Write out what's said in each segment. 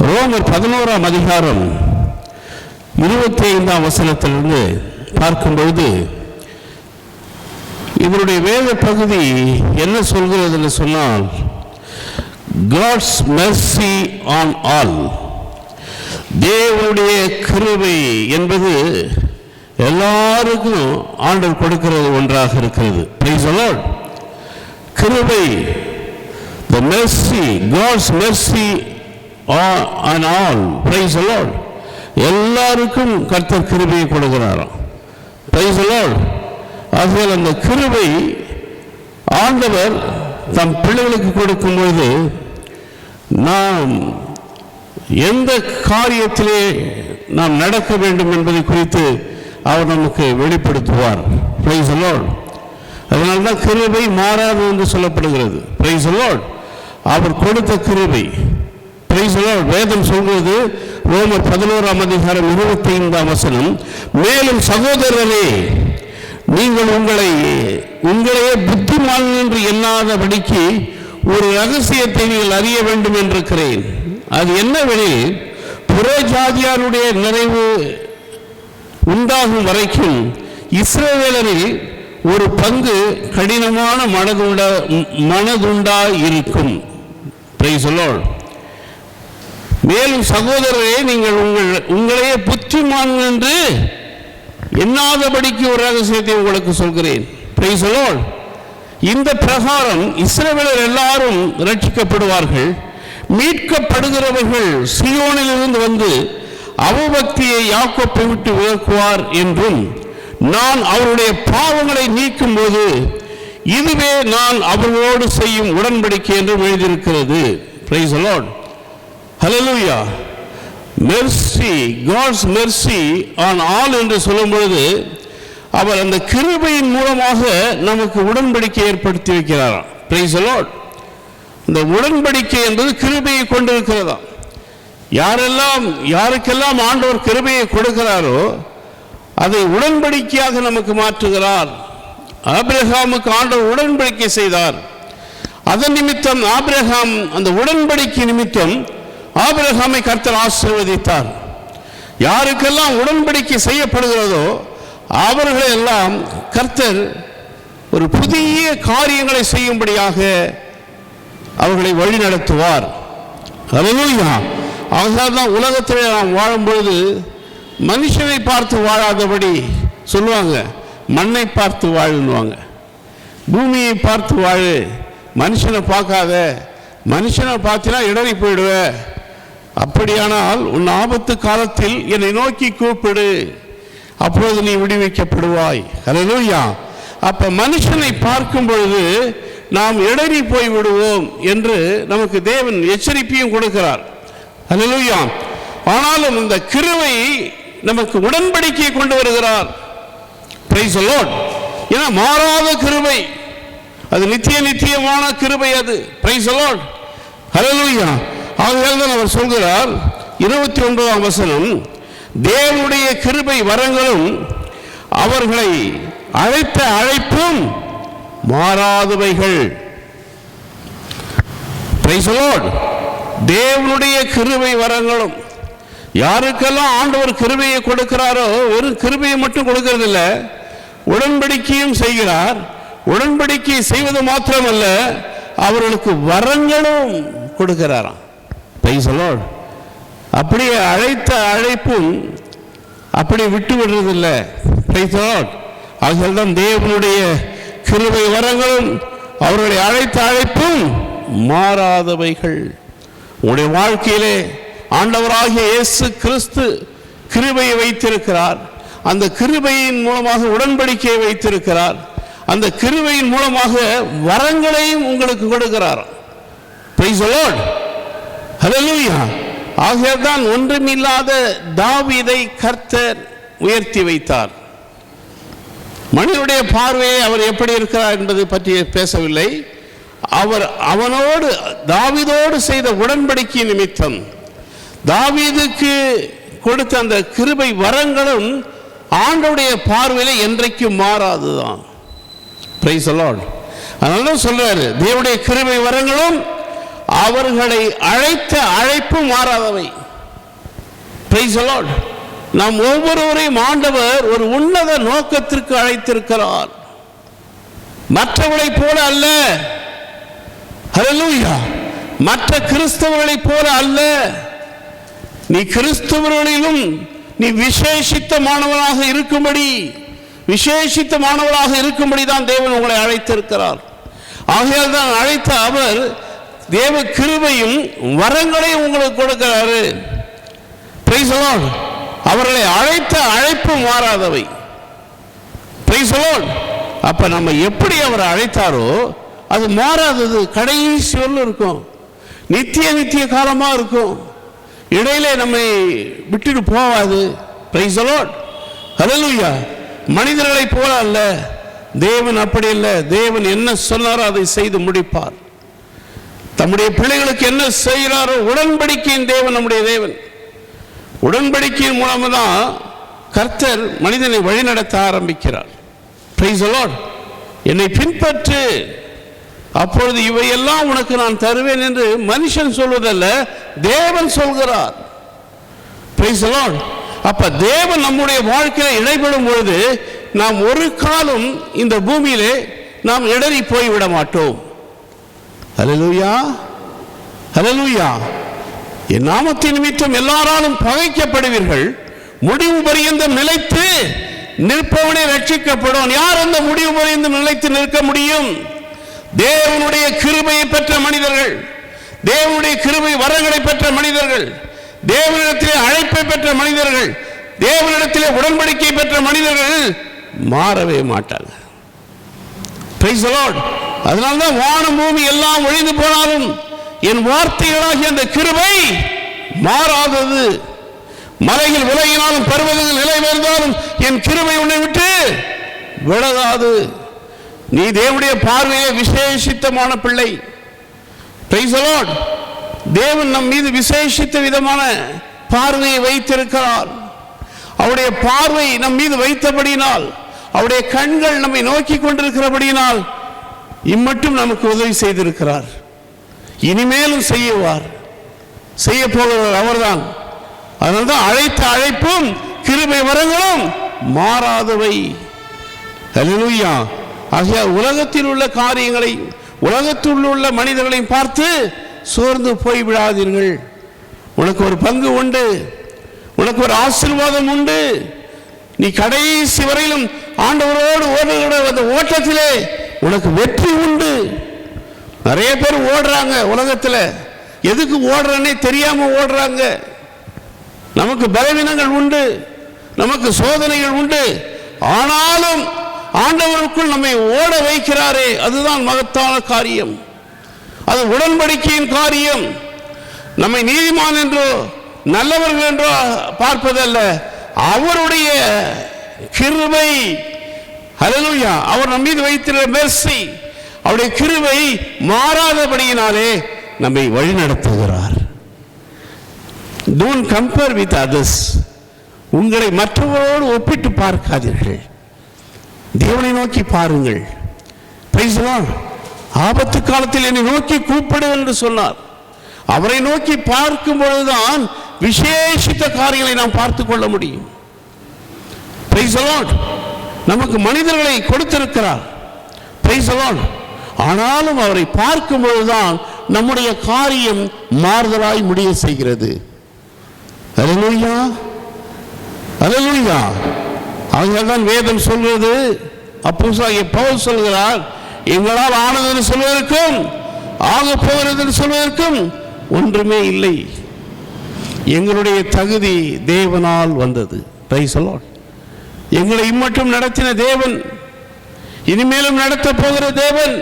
ரோமர் 11ஆம் அதிகாரம் 25ஆம் வசனத்திலிருந்து பார்க்கும்போது இதனுடைய வேத பகுதி என்ன சொல்கிறது என்று சொன்னால், God's mercy on all. தேவனுடைய கிருபை என்பது எல்லாருக்கும் ஆண்டவர் கொடுக்கிறது ஒன்றாக இருக்கிறது. Praise the Lord. கிருபை, the mercy, God's mercy on all. Praise the Lord. எல்லாருக்கும் கர்த்தர் கிருபையை கொடுக்கிறாராம். Praise the Lord. ஆகையால் அந்த கிருபை ஆண்டவர் தம் பிள்ளைகளுக்கு கொடுக்கும்போது நாம் எந்த காரியத்திலே நாம் நடக்க வேண்டும் என்பதை குறித்து அவர் நமக்கு வெளிப்படுத்துவார். Praise the Lord. அதனால்தான் கிருபை மாறாது என்று சொல்லப்படுகிறது. Praise the Lord. அவர் கொடுத்த கிருபை. Praise the Lord. வேதம் சொல்கிறது, ரோமர் 11ஆம் அதிகாரம் 25ஆம் வசனம், மேலும் சகோதரரே, நீங்கள் உங்களையே புத்திமான் என்று எண்ணாதபடிக்கு ஒரு ரகசியத்தை நீங்கள் அறிய வேண்டும் என்றிருக்கிறேன். அது என்னவெனில், புறஜாதியாருடைய நிறைவு உண்டாகும் வரைக்கும் இஸ்ரவேலரில் ஒரு பங்கு கடினமான மனதுண்டாய் இருக்கும். Price the Lord. மேலும் சகோதரரே, நீங்கள் உங்களையே புத்திமான் என்று எண்ணாதபடிக்கு ஒரு ரகசியத்தை உங்களுக்கு சொல்கிறேன். Price the Lord. இந்த பிரகாரம் இஸ்ரவேலர் எல்லாரும் ரட்சிக்கப்படுவார்கள். மீட்கப்படுகிறவர்கள் சீயோனிலிருந்து வந்து அவபக்தியை யாக்கோப்பை விட்டு விலக்குவார் என்றும், நான் அவருடைய பாவங்களை நீக்கும் போது இதுவே நான் அவர்களோடு செய்யும் உடன்படிக்கை என்றும் எழுதியிருக்கிறது. Praise the Lord. Hallelujah. Mercy, God's mercy on all என்று சொல்லும் பொழுது அவர் அந்த கிருபையின் மூலமாக நமக்கு உடன்படிக்கை ஏற்படுத்தி வைக்கிறாராம். Praise the Lord. இந்த உடன்படிக்கை என்பது கிருபையை கொண்டிருக்கிறதா. யாருக்கெல்லாம் ஆண்டவர் கிருபையை கொடுக்கிறாரோ அதை உடன்படிக்கையாக நமக்கு மாற்றுகிறார். ஆபிரகாமுக்கு ஆண்டவர் உடன்படிக்கை செய்தார். அதன் நிமித்தம் ஆபிரகாம், அந்த உடன்படிக்கை நிமித்தம் ஆபிரகாமை கர்த்தர் ஆசீர்வதித்தார். யாருக்கெல்லாம் உடன்படிக்கை செய்யப்படுகிறதோ அவர்களை எல்லாம் கர்த்தர் ஒரு புதிய காரியங்களை செய்யும்படியாக அவர்களை வழி நடத்துவார். ஹல்லேலூயா. ஆகதான் உலகத்தில் நாம் வாழும்பொழுது மனுஷனை பார்த்து வாழாதபடி சொல்லுவாங்க, மண்ணை பார்த்து வாழுன்னுவாங்க. பூமியை பார்த்து வாழு, மனுஷனை பார்க்காத, மனுஷனை பார்த்தினா இடறி போயிடுவ. அப்படியானால் உன் ஆபத்து காலத்தில் என்னை நோக்கி கூப்பிடு, அப்பொழுது நீ விடுவிக்கப்படுவாய். ஹல்லேலூயா. அப்ப மனுஷனை பார்க்கும் பொழுது நாம் இடறி போய் விடுவோம் என்று நமக்கு தேவன் எச்சரிப்பையும் கொடுக்கிறார். ஹல்லேலூயா. ஆனாலும் இந்த கிருபை நமக்கு உடன்படிக்கையை கொண்டு வருகிறார். Praise the Lord. ஏன்னா மாறாத கிருபை, அது நித்தியமான கிருபை அது. Praise the Lord. ஹல்லேலூயா. ஆகையால் அவர் சொல்கிறார் 29ஆம் வசனம், தேவனுடைய கிருபை வரங்களும் அவர்களை அழைத்த அழைப்பும் மாறாதவைகள். Price the Lord. தேவனுடைய கிருபை வரங்களும், யாருக்கெல்லாம் ஆண்டவர் கிருபையை கொடுக்கிறாரோ வெறும் கிருபையை மட்டும் கொடுக்கறதில்ல, உடன்படிக்கையும் செய்கிறார். உடன்படிக்கை செய்வது மாத்திரமல்ல, அவர்களுக்கு வரங்களும் கொடுக்கிறாராம். Price the Lord. அப்படியே அழைத்த அழைப்பும் அப்படி விட்டு விடுறதில்லை. Price the Lord. ஆகையால்தான் தேவனுடைய கிருபை வரங்களும் அவர்களை அழைத்த அழைப்பும் மாறாதவைகள். உங்களுடைய வாழ்க்கையிலே ஆண்டவராகிய இயேசு கிறிஸ்து கிருபையை வைத்திருக்கிறார். அந்த கிருபையின் மூலமாக உடன்படிக்கையை வைத்திருக்கிறார். அந்த கிருபையின் மூலமாக வரங்களையும் உங்களுக்கு கொடுக்கிறார். Price the Lord. ஹல்லேலூயா. ஆகையால்தான் ஒன்றுமில்லாத தாவீதை கர்த்தர் உயர்த்தி வைத்தார். மனிதனுடைய பார்வையை அவர் எப்படி இருக்கிறார் என்பதை பற்றி பேசவில்லை. அவர் அவனோடு தாவீதோடு செய்த உடன்படிக்கை நிமித்தம் தாவீதுக்கு கொடுத்த அந்த கிருபை வரங்களும் ஆண்டவருடைய பார்வையில என்றைக்கும் அவர்களை அழைத்த அழைப்பு மாறாதவை. Price the Lord. நாம் ஒவ்வொருவரையும் ஆண்டவர் ஒரு உன்னத நோக்கத்திற்கு அழைத்திருக்கிறார். மற்றவர்களைப் போல அல்ல. ஹல்லேலூயா. மற்ற கிறிஸ்தவர்களைப் போல அல்ல. நீ கிறிஸ்தவர்களிலும் நீ விசேஷித்தமானவனாக இருக்கும்படி தான் தேவன் உங்களை அழைத்திருக்கிறார். ஆகையால் தான் அழைத்த அவர் தேவ கிருபையும் வரங்களையும் உங்களுக்கு கொடுக்கிறாரு. Price the Lord. அவர்களை அழைத்த அழைப்பு மாறாதவை. Price the Lord. அப்ப நம்ம எப்படி அவரை அழைத்தாரோ அது மாறாதது. கடைசி வரலும் இருக்கும். நித்திய காலமா இருக்கும். இடையிலே நம்மை விட்டுட்டு போவாது. Praise the Lord. ஹல்லேலூயா. மனிதர்களைப் போல அல்ல, தேவன் அப்படி இல்லை. தேவன் என்ன சொன்னாரோ அதை செய்து முடிப்பார். தம்முடைய பிள்ளைகளுக்கு என்ன செய்கிறாரோ, உடன்படிக்கையின் தேவன் நம்முடைய தேவன். உடன்படிக்கையின் மூலம்தான் கர்த்தர் மனிதனை வழிநடத்த ஆரம்பிக்கிறார். Price the Lord. என்னை பின்பற்று, அப்பொழுது இவையெல்லாம் உனக்கு நான் தருவேன் என்று மனுஷன் சொல்வதல்ல, தேவன் சொல்கிறார். Price the Lord. அப்ப தேவன் நம்முடைய வாழ்க்கையில் இடைபெறும் பொழுது நாம் ஒரு காலம் இந்த பூமியிலே நாம் இடறி போய்விட மாட்டோம். ஹல்லேலூயா. ஹல்லேலூயா. என் நாமத்தின் நிமித்தம் எல்லாராலும் பகைக்கப்படுவீர்கள், முடிவு பரியந்தம் நிலைத்து நிற்பவனே ரட்சிக்கப்படும். யார் அந்த முடிவு பரியந்தம் நிலைத்து நிற்க முடியும்? தேவனுடைய கிருபையை பெற்ற மனிதர்கள், தேவனுடைய கிருபை வரங்களை பெற்ற மனிதர்கள், தேவனிடத்திலே அழைப்பை பெற்ற மனிதர்கள், தேவனிடத்திலே உடன்படிக்கை பெற்ற மனிதர்கள் மாறவே மாட்டாங்க. Price the Lord. அதனால்தான் வானம் பூமி எல்லாம் ஒழிந்து போனாலும் என் வார்த்தைகளாகிய அந்த கிருபை மாறாதது. மலைகள் விலகினாலும் பர்வதங்கள் நிலை பெயர்ந்தாலும் என் கிருபை உன்னை விட்டு விலகாது. நீ தேவனுடைய பார்வையை விசேஷித்தமான பிள்ளை. Price the Lord. தேவன் நம் மீது விசேஷித்த விதமான பார்வையை வைத்திருக்கிறார். அவருடைய பார்வை நம் மீது வைத்தபடியினால், அவருடைய கண்கள் நம்மை நோக்கி கொண்டிருக்கிறபடியினால் இம்மட்டும் நமக்கு உதவி செய்திருக்கிறார். இனிமேலும் செய்ய போகிறவர் அவர்தான். அதனால்தான் அழைத்த அழைப்பும் கிருபை வரங்களும் மாறாதவை. ஹல்லேலூயா. ஆகையால் உலகத்தில் உள்ள காரியங்களை, உலகத்தில் உள்ள மனிதர்களையும் பார்த்து சோர்ந்து போய் விடாதீர்கள். உனக்கு ஒரு பங்கு உண்டு, உனக்கு ஒரு ஆசீர்வாதம் உண்டு. நீ கடைசி வரையிலும் ஆண்டவரோடு ஓடுகிற அந்த ஓட்டத்திலே உனக்கு வெற்றி உண்டு. நிறைய பேர் ஓடுறாங்க உலகத்தில், எதுக்கு ஓடுறன்னே தெரியாம ஓடுறாங்க. நமக்கு பலவீனங்கள் உண்டு, நமக்கு சோதனைகள் உண்டு. ஆனாலும் ஆண்டவருக்குள் நம்மை ஓட வைக்கிறாரே, அதுதான் மகத்தான காரியம். அது உடன்படிக்கையின் காரியம். நம்மை நீதிமான் என்றோ நல்லவர்கள் என்றோ பார்ப்பதல்ல, அவருடைய கிருபை. ஹல்லேலூயா. அவர் நம் மீது வைத்திருக்கிற மெர்சி, அவருடைய கிருபை மாறாதபடியினாலே நம்மை வழிநடத்துகிறார். Don't compare with others. உங்களை மற்றவரோடு ஒப்பிட்டு பார்க்காதீர்கள், தேவனை நோக்கி பாருங்கள். Price the Lord. ஆபத்து காலத்தில் என்னை நோக்கி கூப்பிடு என்று சொன்னார். அவரை நோக்கி பார்க்கும் பொழுதுதான் விசேஷித்த காரியங்களை நாம் பார்த்து கொள்ள முடியும். Price the Lord. நமக்கு மனிதர்களை கொடுத்திருக்கிறார். Price the Lord. ஆனாலும் அவரை பார்க்கும் பொழுதுதான் நம்முடைய காரியம் மாறுதலாய் முடிய செய்கிறது. ஹல்லேலூயா. ஹல்லேலூயா. அதனால்தான் வேதம் சொல்வது, அப்போஸ்தலனாகிய பவுல் சொல்கிறார், எங்களால் ஆனது என்று சொல்வதற்கும் ஆக போகிறது என்று சொல்வதற்கும் ஒன்றுமே இல்லை. எங்களுடைய தகுதி தேவனால் வந்தது. Price the Lord. எங்களை இம்மட்டும் நடத்தின தேவன், இனிமேலும் நடத்த போகிற தேவன்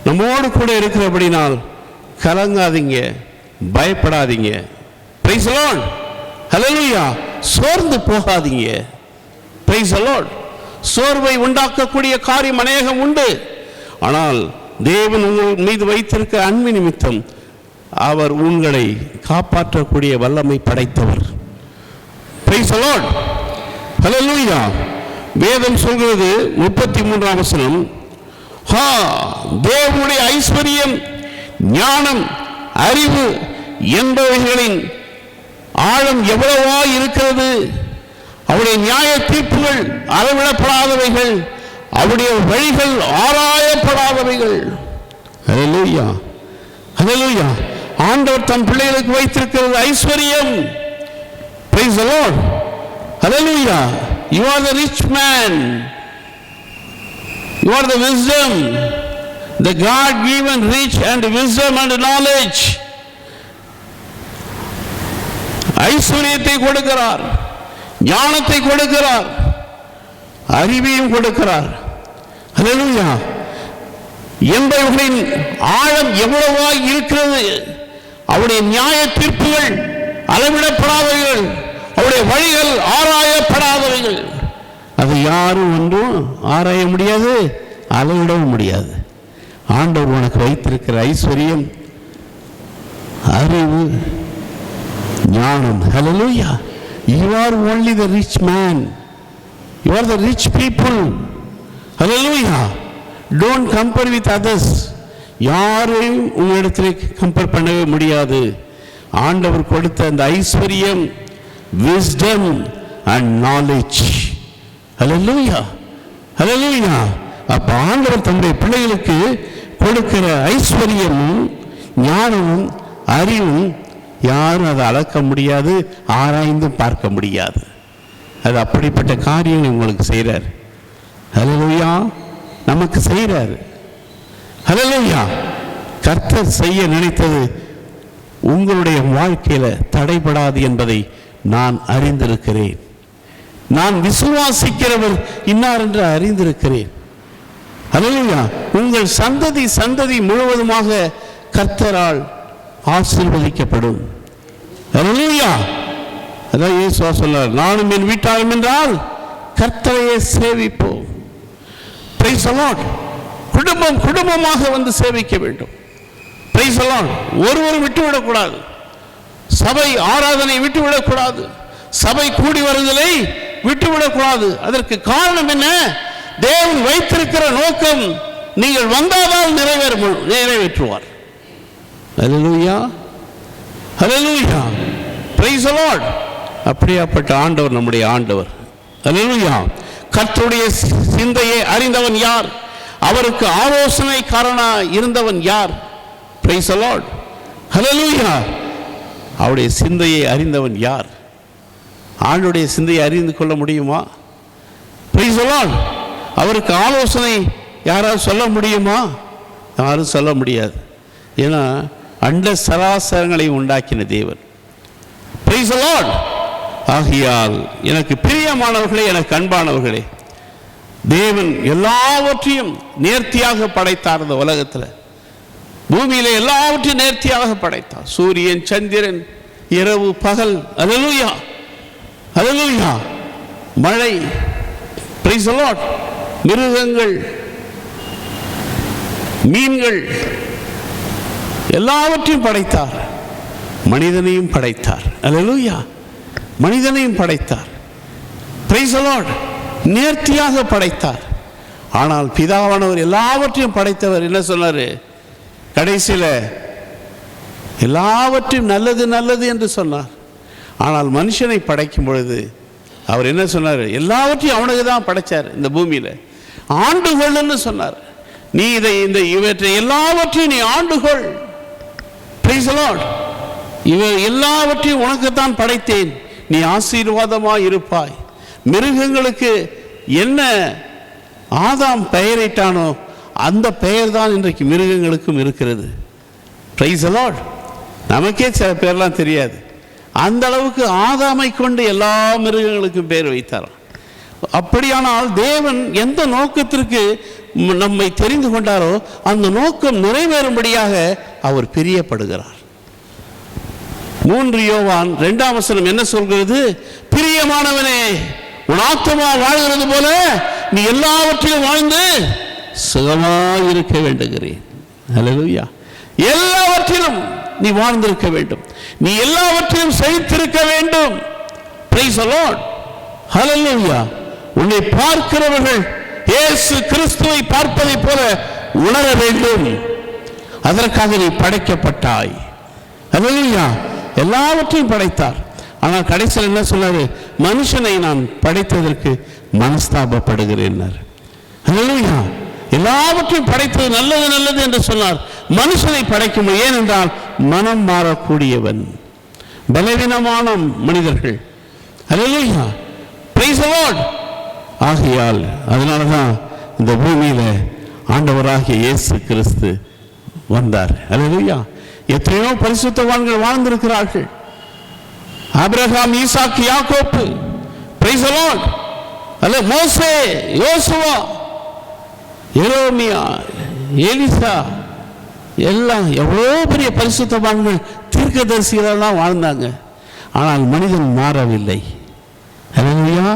நம்மோடு கூட இருக்கிறபடினால் கலங்காதீங்க, பயப்படாதீங்க. Praise the Lord. ஹல்லேலூயா. சோர்ந்து போகாதீங்க. Praise the Lord. சோர்வை உண்டாக்கக்கூடிய காரியம் அநேகம் உண்டு. ஆனால் தேவன் உங்கள் மீது வைத்திருக்க அன்பு நிமித்தம் அவர் உங்களை காப்பாற்றக்கூடிய வல்லமை படைத்தவர். Praise the Lord. ஹல்லேலூயா. வேதம் சொல்கிறது 33ஆம் வசனம், தேவனுடைய ஐஸ்வரியம், ஞானம், அறிவு என்பவைகளின் ஆழம் எவ்வளவா இருக்கிறது. அவருடைய நியாய தீர்ப்புகள் அளவிடப்படாதவைகள், அவருடைய வழிகள் ஆராயப்படாதவைகள். ஹல்லேலூயா, ஹல்லேலூயா. ஆண்டவர் தம் பிள்ளைகளுக்கு வைத்திருக்கிறது ஐஸ்வர்யம். Praise the Lord. Hallelujah. You are the rich man. You are the wisdom, the God-given rich and wisdom and knowledge. ஐஸ்வர்யத்தை கொடுக்கிறார், ஞானத்தை கொடுக்கிறார், அறிவையும் கொடுக்கிறார். ஹல்லேலூயா. என்பவர்களின் ஆழம் எவ்வளவாய் இருக்கிறது. அவருடைய நியாய தீர்ப்புகள் அளவிடப்படாதவைகள், அவருடைய வழிகள் ஆராயப்படாதவைகள். அது யாரும் ஒன்றும் ஆராய முடியாது, அளவிடவும் முடியாது. ஆண்டவர் உனக்கு வைத்திருக்கிற ஐஸ்வர்யம், அறிவு, ஞானம். Hallelujah. You are only the rich man. You are the rich people. Hallelujah. Don't compare with others. யாரையும் உங்களிடத்தில் கம்பேர் பண்ணவே முடியாது. ஆண்டவர் கொடுத்த அந்த ஐஸ்வர்யம், wisdom and knowledge. Hallelujah. Hallelujah. அப்ப ஆண்டவர் தம்முடைய பிள்ளைகளுக்கு கொடுக்கிற ஐஸ்வர்யமும் ஞானமும் அறிவும் யாரும் அதை அளக்க முடியாது, ஆராய்ந்தும் பார்க்க முடியாது. அது அப்படிப்பட்ட காரியங்கள் உங்களுக்கு செய்கிறார். ஹல்லேலூயா. நமக்கு செய்கிறார். ஹல்லேலூயா. கர்த்தர் செய்ய நினைத்தது உங்களுடைய வாழ்க்கையில தடைபடாது என்பதை நான் அறிந்திருக்கிறேன். நான் விசுவாசிக்கிறவர் இன்னார் என்று அறிந்திருக்கிறேன். ஹல்லேலூயா. உங்கள் சந்ததி சந்ததி முழுவதுமாக கர்த்தரால் ஆசீர்வதிக்கப்படும். ஹல்லேலூயா. அதான் இயேசு சொல்றார், நானும் என் வீட்டாரும் என்றால் கர்த்தரையே சேவிப்போம். Praise the Lord. குடும்பம் குடும்பமாக வந்து சேவிக்க வேண்டும். Praise the Lord. ஒருவரும் விட்டுவிடக்கூடாது. சபை ஆராதனை விட்டுவிடக்கூடாது. சபை கூடி வருதலை விட்டுவிடக்கூடாது. அதற்கு காரணம் என்ன? தேவன் வைத்திருக்கிற நோக்கம் நீங்கள் வந்தால் நிறைவேற்றுவார். ஹல்லேலூயா, ஹல்லேலூயா. Praise the Lord. அப்படியாப்பட்ட ஆண்டவர் நம்முடைய ஆண்டவர். ஹல்லேலூயா. கர்த்தருடைய சிந்தையை அறிந்தவன் யார்? அவருக்கு ஆலோசனைக்காரனாய் இருந்தவன் யார்? Praise the Lord. ஹல்லேலூயா. அவருடைய சிந்தையை அறிந்தவன் யார்? ஆண்டுடைய சிந்தையை அறிந்து கொள்ள முடியுமா? Praise the Lord. அவருக்கு ஆலோசனை யாராவது சொல்ல முடியுமா? யாரும் சொல்ல முடியாது. ஏன்னா அண்ட சராசரங்களை உண்டாக்கின தேவன். Price the Lord. ஆகையால் எனக்கு பிரியமானவர்களே, எனக்கு அன்பானவர்களே, தேவன் எல்லாவற்றையும் நேர்த்தியாக படைத்தார். இந்த உலகத்தில் பூமியில எல்லாவற்றையும் நேர்த்தியாக படைத்தார். சூரியன், சந்திரன், இரவு, பகல். ஹல்லேலூயா, ஹல்லேலூயா. மழை, பிரைஸ் தி லார்ட். மிருகங்கள், மீன்கள், எல்லாவற்றையும் படைத்தார். மனிதனையும் படைத்தார். ஹல்லேலூயா. மனிதனையும் படைத்தார். Price the Lord. நேர்த்தியாக படைத்தார். ஆனால் பிதாவானவர் எல்லாவற்றையும் படைத்தவர் என்ன சொன்னார்? கடைசியில் எல்லாவற்றையும் நல்லது நல்லது என்று சொன்னார். ஆனால் மனுஷனை படைக்கும் பொழுது அவர் என்ன சொன்னார்? எல்லாவற்றையும் அவனுக்கு தான் படைச்சார். இந்த பூமியில் ஆண்டுகள்னு சொன்னார். நீ இவற்றை எல்லாவற்றையும் நீ ஆண்டுகொள். Price the Lord. எல்லாவற்றையும் உனக்குத்தான் படைத்தேன், நீ ஆசீர்வாதமாய் இருப்பாய். மிருகங்களுக்கு என்ன ஆதாம் பெயரிட்டானோ அந்த பெயர் தான் இன்றைக்கு மிருகங்களுக்கும் இருக்கிறது. Price the Lord. நமக்கே சில பேர்லாம் தெரியாது. அந்த அளவுக்கு ஆதாமை கொண்டு எல்லா மிருகங்களுக்கும் பெயர் வைத்தாராம். அப்படியானால் தேவன் எந்த நோக்கத்திற்கு நம்மை தெரிந்து கொண்டாரோ அந்த நோக்கம் நிறைவேறும்படியாக அவர் பிரியப்படுகிறார். 3 யோவான் 2 என்ன சொல்கிறது? பிரியமானவனே, உன் ஆத்துமா வாழ்கிறது போல நீ எல்லாவற்றிலும் வாழ்ந்து சுகமாய் இருக்க வேண்டுகிறேன். ஹல்லேலூயா. எல்லாவற்றிலும் நீ வாழ்ந்திருக்க வேண்டும். நீ எல்லாவற்றிலும் செழித்திருக்க வேண்டும். Praise the Lord. ஹல்லேலூயா. உன்னை பார்க்கிறவர்கள் இயேசு கிறிஸ்துவை பார்ப்பதை போல உணர வேண்டும். அதற்காக நீ படைக்கப்பட்டாய். அல்லேலூயா. எல்லாவற்றையும் படைத்தார். ஆனால் கடைசியில் என்ன சொன்னாரு? மனுஷனை நான் படைத்ததற்கு மனஸ்தாபப்படுகிறேன். அல்லேலூயா. எல்லாவற்றையும் படைத்தது நல்லது நல்லது என்று சொன்னார். மனுஷனை படைக்கும். ஏனென்றால் மனம் மாறக்கூடியவன், பலவீனமான மனிதர்கள். அல்லேலூயா. Praise the Lord. ஆகையால் அதனாலதான் இந்த பூமியில ஆண்டவராகிய இயேசு கிறிஸ்து வந்தார். அல்லேலூயா. எத்தனையோ பரிசுத்தவான்கள் வாழ்ந்திருக்கிறார்கள். ஆபிரகாம், ஈசாக்கு, யாக்கோப்பு. Price the Lord. அல்ல, மோசே, யோசுவா, எரேமியா, எலிசா, எல்லாம் எவ்வளோ பெரிய பரிசுத்தவான்கள், தீர்க்கதரிசிகளெல்லாம் வாழ்ந்தாங்க. ஆனால் மனிதன் மாறவில்லை. அல்லேலூயா.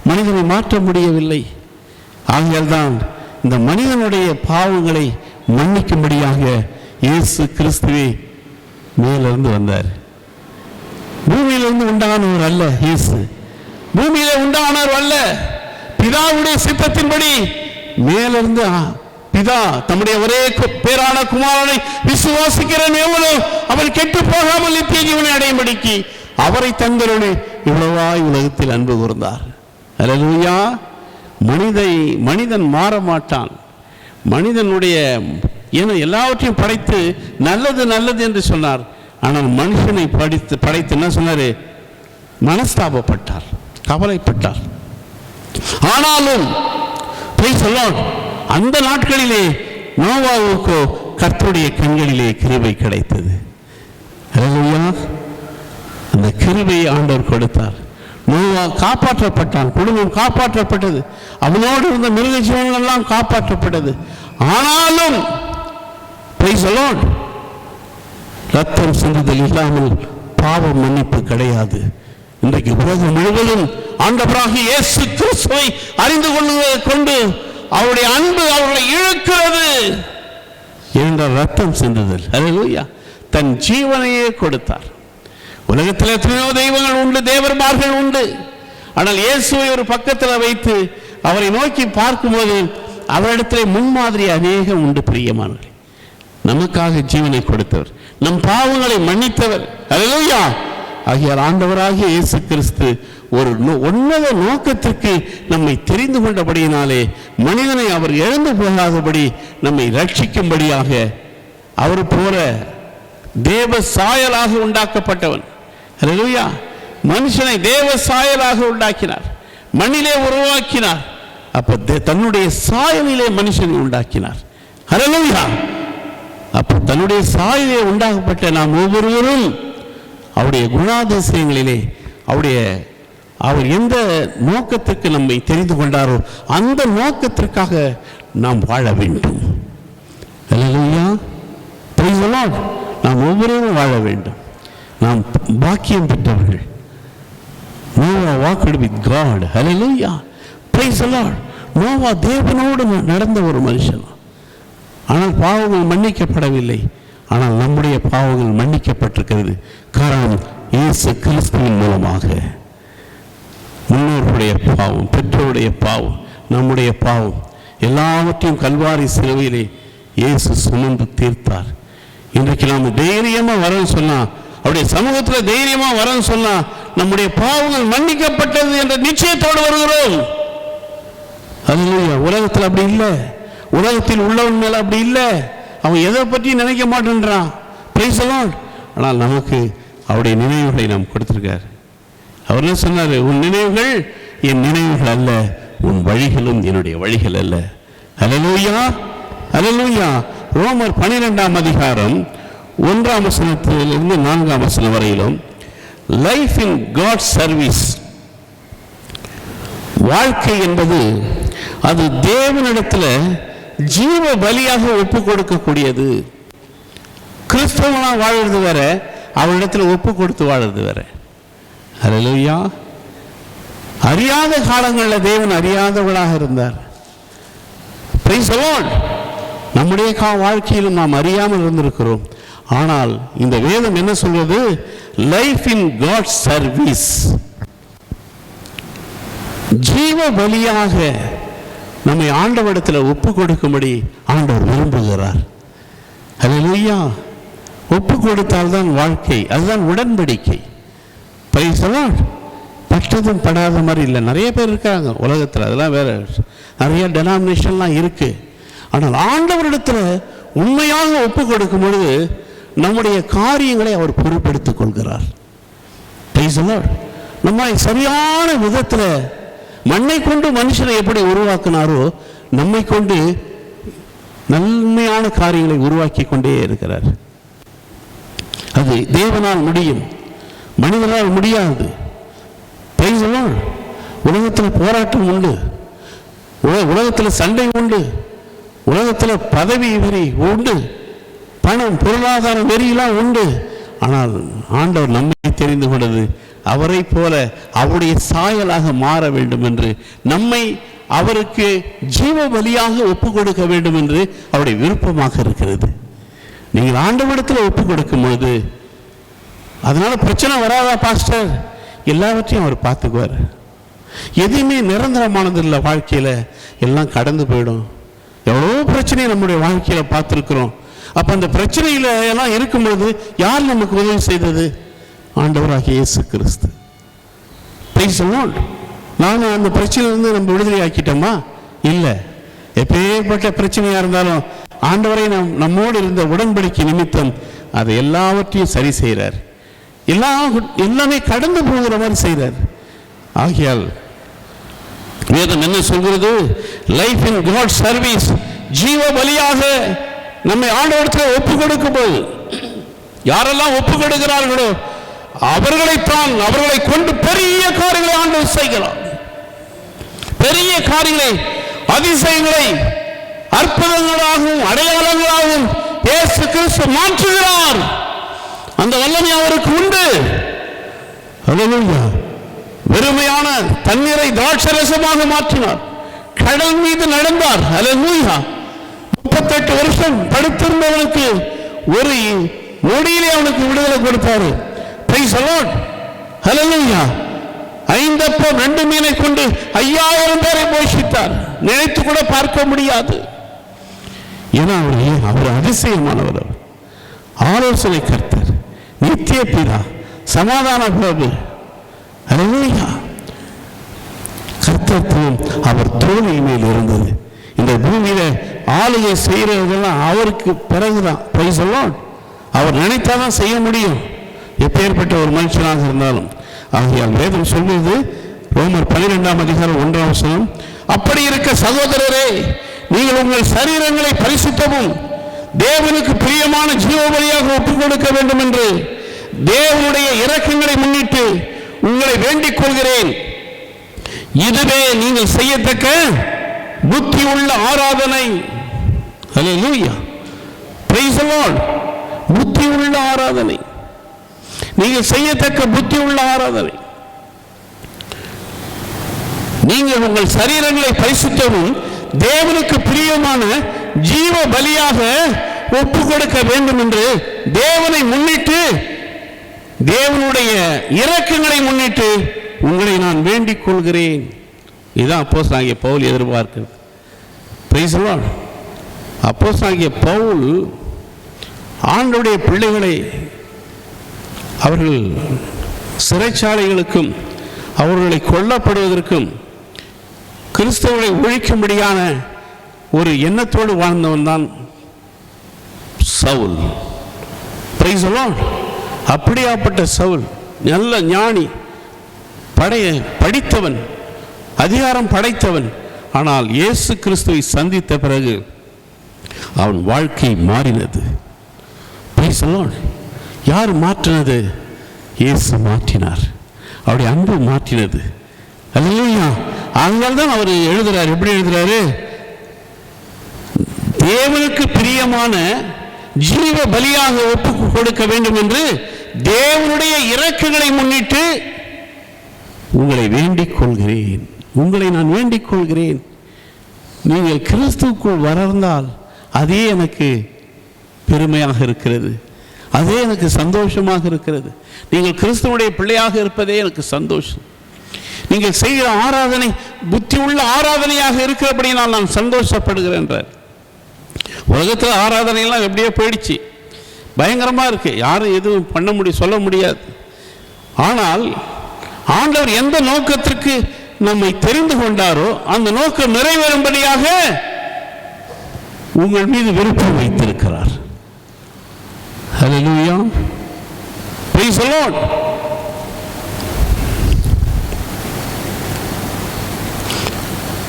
மனிதனை மாற்ற முடியவில்லை. ஆகையால் தான் இந்த மனிதனுடைய பாவங்களை மன்னிக்கும்படியாக இயேசு கிறிஸ்துவே மேலிருந்து வந்தார். பூமியிலிருந்து உண்டானவர் அல்ல இயேசு. பூமியில உண்டானவர் அல்ல. பிதாவுடைய சித்தத்தின்படி மேலிருந்து பிதா தம்முடைய ஒரே பேரான குமாரனை விசுவாசிக்கிறவன் எவ்வளோ அவன் கெட்டு போகாமல் நித்திய ஜீவனை அடையும்படிக்கு அவரை தந்தருளே இவ்வளவாய் உலகத்தில் அன்பு கூர்ந்தார். அல்லேலூயா. மனிதன் மாற மாட்டான். மனிதனுடைய எல்லாவற்றையும் படைத்து நல்லது நல்லது என்று சொன்னார். ஆனால் மனுஷனை படைத்து என்ன சொன்னாரு? மனஸ்தாபப்பட்டார், கவலைப்பட்டார். ஆனாலும் அந்த நாட்களிலே நோவாவுக்கோ கர்த்தருடைய கண்களிலே கிருபை கிடைத்தது. அல்லேலூயா. அந்த கிருபையை ஆண்டவர் கொடுத்தார். நோவா காப்பாற்றப்பட்டான். குடும்பம் காப்பாற்றப்பட்டது. அவனோடு இருந்த மிருக ஜீவன்கள் எல்லாம் காப்பாற்றப்பட்டது. ஆனாலும் பிரைஸ் தி லார்ட், ரத்தம் சிந்துதல் இல்லாமல் பாவ மன்னிப்பு கிடையாது. இன்றைக்கு உலகம் முழுவதும் ஆண்டவராகிய இயேசு கிறிஸ்துவை அறிந்து கொண்டு அவருடைய அன்பு அவர்களை இழுக்கிறது என்ற ரத்தம் சிந்துதல். அல்லேலூயா. தன் ஜீவனையே கொடுத்தார். உலகத்தில் எத்தனையோ தெய்வங்கள் உண்டு, தேவர்மார்கள் உண்டு. ஆனால் இயேசுவை ஒரு பக்கத்தில் வைத்து அவரை நோக்கி பார்க்கும்போது அவரிடத்தில் முன்மாதிரி அநேகம் உண்டு. பிரியமானவர்களே, நமக்காக ஜீவனை கொடுத்தவர், நம் பாவங்களை மன்னித்தவர். அல்லேலூயா. ஆகியால் ஆண்டவராகிய இயேசு கிறிஸ்து ஒரு உன்னத நோக்கத்திற்கு நம்மை தெரிந்து கொண்டபடியினாலே மனிதனை அவர் இழந்து போகாதபடி நம்மை ரட்சிக்கும்படியாக அவர் போல தேவ சாயலாக உண்டாக்கப்பட்டவன். அல்லேலூயா. மனுஷனை தேவ சாயலாக உண்டாக்கினார், மண்ணிலே உருவாக்கினார். அப்ப தன்னுடைய சாயலிலே மனுஷனை உண்டாக்கினார். அல்லேலூயா. அப்ப தன்னுடைய சாயலிலே உண்டாக்கப்பட்ட நாம் ஒவ்வொருவரும் அவருடைய குணாதிசயங்களிலே அவர் எந்த நோக்கத்திற்கு நம்மை தெரிந்து கொண்டாரோ அந்த நோக்கத்திற்காக நாம் வாழ வேண்டும். அல்லேலூயா. Praise the Lord. நாம் ஒவ்வொருவரும் வாழ வேண்டும். நாம் பாக்கியம் பெற்றவர்கள். நோவா walked with God. அல்லேலூயா. Praise the Lord. நோவா தேவனோடு நடந்த ஒரு மனுஷன். ஆனால் பாவங்கள் மன்னிக்கப்படவில்லை. ஆனால் நம்முடைய பாவங்கள் மன்னிக்கப்பட்டிருக்கிறது. காரணம் இயேசு கிறிஸ்துவின் மூலமாக. முன்னோருடைய பாவம், பெற்றோருடைய பாவம், நம்முடைய பாவம் எல்லாவற்றையும் கல்வாரி சிலுவையிலே இயேசு சுமந்து தீர்த்தார். இன்றைக்கு நாம் தைரியமா வரன்னு சொன்னா, அவருடைய சமூகத்தில் தைரியமா வரன்னு சொன்னா, நம்முடைய பாவங்கள் மன்னிக்கப்பட்டது என்ற நிச்சயத்தோடு வருகிறோம். அல்லேலூயா. உலகத்தில் அப்படி இல்லை. உலகத்தில் உள்ளவன் மேல அப்படி இல்லை. அவன் எதை பற்றி நினைக்க மாட்டேன்றான். Price the Lord. ஆனால் நமக்கு அவருடைய நினைவுகளை நாம் கொடுத்திருக்கார். அவர் என்ன சொன்னார்? உன் நினைவுகள் என் நினைவுகள் அல்ல, உன் வழிகளும் என்னுடைய வழிகள் அல்ல. அல்லேலூயா. அல்லேலூயா. ரோமர் 12ஆம் அதிகாரம் 1ஆம் வசனத்திலிருந்து 4ஆம் வசனம் வரையிலும் லைஃப் இன் காட் சர்வீஸ், வாழ்க்கை என்பது அது தேவனிடத்தில் ஜீவ பலியாக ஒப்பு கொடுக்கக்கூடியது. கிறிஸ்தவனா வாழ்றது வேற, அவரிடத்தில் ஒப்பு கொடுத்து வாழ்றது வேற. அல்லேலூயா. அறியாத காலங்களில் தேவன் அறியாதவளாக இருந்தார். Price the Lord. நம்முடைய வாழ்க்கையிலும் நாம் அறியாமல் இருந்திருக்கிறோம். ஆனால் இந்த வேதம் என்ன சொல்வது? லைஃப் இன் காட் சர்வீஸ், ஜீவ பலியாக நம்மை ஆண்டவரிடத்தில் ஒப்பு கொடுக்கும்படி ஆண்டவர் விரும்புகிறார். அல்லேலூயா. ஒப்பு கொடுத்தால்தான் வாழ்க்கை, அதுதான் உடன்படிக்கை. பிரைஸ் பட்டதும் படாத மாதிரி இல்லை. நிறைய பேர் இருக்காங்க உலகத்தில், அதெல்லாம் வேற நிறைய டெனாமினேஷன்லாம் இருக்கு. ஆனால் ஆண்டவரிடத்தில் உண்மையாக ஒப்பு கொடுக்கும் பொழுது நம்முடைய காரியங்களை அவர் பொறுப்பெடுத்துக் கொள்கிறார். பிரைஸ் நம்ம சரியான விதத்தில் மண்ணை கொண்டு மனுஷனை எப்படி உருவாக்கினாரோ நம்மை கொண்டு நன்மையான காரியங்களை உருவாக்கி கொண்டே இருக்கிறார். அது தேவனால் முடியும், மனிதனால் முடியாது. உலகத்தில் போராட்டம் உண்டு, உலகத்தில் சண்டை உண்டு, உலகத்தில் பதவி வெறி உண்டு, பணம் பொருளாதார வெறியெல்லாம் உண்டு. ஆனால் ஆண்டவர் நம்மை தெரிந்து கொண்டது அவரை போல அவருடைய சாயலாக மாற வேண்டும் என்று, நம்மை அவருக்கு ஜீவ பலியாக ஒப்பு கொடுக்க வேண்டும் என்று அவருடைய விருப்பமாக இருக்கிறது. நீங்கள் ஆண்டவரிடத்தில் ஒப்பு கொடுக்கும் போது அதனால பிரச்சனை வராதா பாஸ்டர்? எல்லாவற்றையும் அவர் பார்த்துக்குவார். எதுவுமே நிரந்தரமானது இல்லை வாழ்க்கையில், எல்லாம் கடந்து போயிடும். எவ்வளோ பிரச்சனையை நம்முடைய வாழ்க்கையில் பார்த்துருக்குறோம். அப்போ அந்த பிரச்சனையில் எல்லாம் இருக்கும்பொழுது யார் நமக்கு உதவி செய்தது? ஆண்டவராகிய இயேசு கிறிஸ்து. நாங்கள் அந்த பிரச்சனையிலிருந்து நம்ம விடுதலை ஆக்கிட்டோமா? இல்லை. எப்பேற்பட்ட பிரச்சனையாக இருந்தாலும் ஆண்டவரை நம்மோடு இருந்த உடன்படிக்கை நிமித்தம் அதை எல்லாவற்றையும் சரி செய்கிறார். எல்லாமே கடந்து போகிற மாதிரி செய்கிறார். ஆகையால் வேதம் என்ன சொல்கிறது? லைஃப் இன் காட் சர்வீஸ், ஜீவ பலியாக நம்மை ஆண்டவரிடத்தில் ஒப்பு கொடுக்கும் போது யாரெல்லாம் ஒப்பு கொடுக்கிறார்களோ அவர்களை கொண்டு பெரிய காரியங்களை ஆண்டவர் செய்கிறார். பெரிய காரியங்களை, அதிசயங்களை, அற்புதங்களாகவும் அடையாளங்களாகவும் இயேசு கிறிஸ்து மாற்றுகிறார். அந்த வல்லமை அவருக்கு உண்டு. அல்லேலூயா. வெறுமையான தண்ணீரை திராட்சரசமாக மாற்றினார். கடல் மீது நடந்தார். அல்லேலூயா. 38 வருஷம் படுத்திருந்தவனுக்கு ஒரு நொடியிலே அவனுக்கு விடுதலை கொடுத்தாரு. Price the Lord. ஹல்லேலூயா. 5 அப்பம் 2 மீனை கொண்டு 5000 பேரை போஷித்தார். நினைத்து கூட பார்க்க முடியாது. ஏன்னா அவர் அதிசயமானவர். ஆலோசனை கர்த்தர், நித்திய பிதா, சமாதான பிரபு. ஹல்லேலூயா. கர்த்தத்துவம் அவர் தோளின் மேல் இருந்தது. இந்த பூமியில ஆளுகை செய்யறதெல்லாம் அவருக்கு பிறகுதான். Price the Lord. அவர் நினைத்தாதான் செய்ய முடியும், எப்பேற்பட்ட ஒரு மனுஷனாக இருந்தாலும். ஆகையால் வேதம் சொல்வது ரோமர் 12ஆம் அதிகாரம் 1ஆம் வசனம், அப்படி இருக்க சகோதரரே, நீங்கள் உங்கள் சரீரங்களை பரிசுத்தமும் தேவனுக்கு பிரியமான ஜீவபலியாக ஒப்புக் கொடுக்க வேண்டும் என்று தேவனுடைய இரக்கங்களை முன்னிட்டு உங்களை வேண்டிக் கொள்கிறேன். இதுவே நீங்கள் செய்யத்தக்க புத்தி உள்ள ஆராதனை. ஹல்லேலூயா. Praise the Lord. புத்தி உள்ள ஆராதனை, நீங்கள் செய்யத்தக்க புத்தி உள்ள ஆராதனை. நீங்கள் உங்கள் சரீரங்களை பரிசுத்தமும் தேவனுக்கு பிரியமான ஜீவ பலியாக ஒப்பு கொடுக்க வேண்டும் என்று தேவனை முன்னிட்டு, தேவனுடைய இரக்கங்களை முன்னிட்டு உங்களை நான் வேண்டிக் கொள்கிறேன். இதுதான் அப்போஸ்தலனாகிய பவுல் எதிர்பார்க்கிறது. Price the Lord. அப்போஸ்தலனாகிய பவுல் ஆண்டவருடைய பிள்ளைகளை அவர்கள் சிறைச்சாலைகளுக்கும் அவர்களை கொல்லப்படுவதற்கும் கிறிஸ்தவர்களை ஒழிக்கும்படியான ஒரு எண்ணத்தோடு வாழ்ந்தவன் தான் சவுல். Price the Lord. அப்படியாப்பட்ட சவுல் நல்ல ஞானி, படித்தவன், அதிகாரம் படைத்தவன். ஆனால் இயேசு கிறிஸ்துவை சந்தித்த பிறகு அவன் வாழ்க்கை மாறினது. Price the Lord. யார் மாற்றினது? இயேசு மாற்றினார். அவருடைய அன்பு மாற்றினது. அல்லேலூயா. அதனால தான் அவர் எழுதுறார். எப்படி எழுதுறாரு? தேவனுக்கு பிரியமான ஜீவ பலியாக ஒப்பு கொடுக்க வேண்டும் என்று தேவனுடைய இரக்கங்களை முன்னிட்டு உங்களை வேண்டிக் கொள்கிறேன். உங்களை நான் வேண்டிக் கொள்கிறேன். நீங்கள் கிறிஸ்துவுக்குள் வளர்ந்தால் அதே எனக்கு பெருமையாக இருக்கிறது, அதே எனக்கு சந்தோஷமாக இருக்கிறது. நீங்கள் கிறிஸ்துவுடைய பிள்ளையாக இருப்பதே எனக்கு சந்தோஷம். நீங்கள் செய்கிற ஆராதனை புத்தி உள்ள ஆராதனையாக இருக்கிறபடினால் நான் சந்தோஷப்படுகிறேன். உலகத்தில் ஆராதனையெல்லாம் எப்படியோ போயிடுச்சு. பயங்கரமாக இருக்கு, யாரும் எதுவும் சொல்ல முடியாது. ஆனால் ஆண்டவர் எந்த நோக்கத்திற்கு நம்மை தெரிந்து கொண்டாரோ அந்த நோக்கம் நிறைவேறும்படியாக உங்கள் மீது விருப்பம் வைத்திருக்கிறார். ஹல்லேலூயா, பிரைஸ் தி லார்ட்.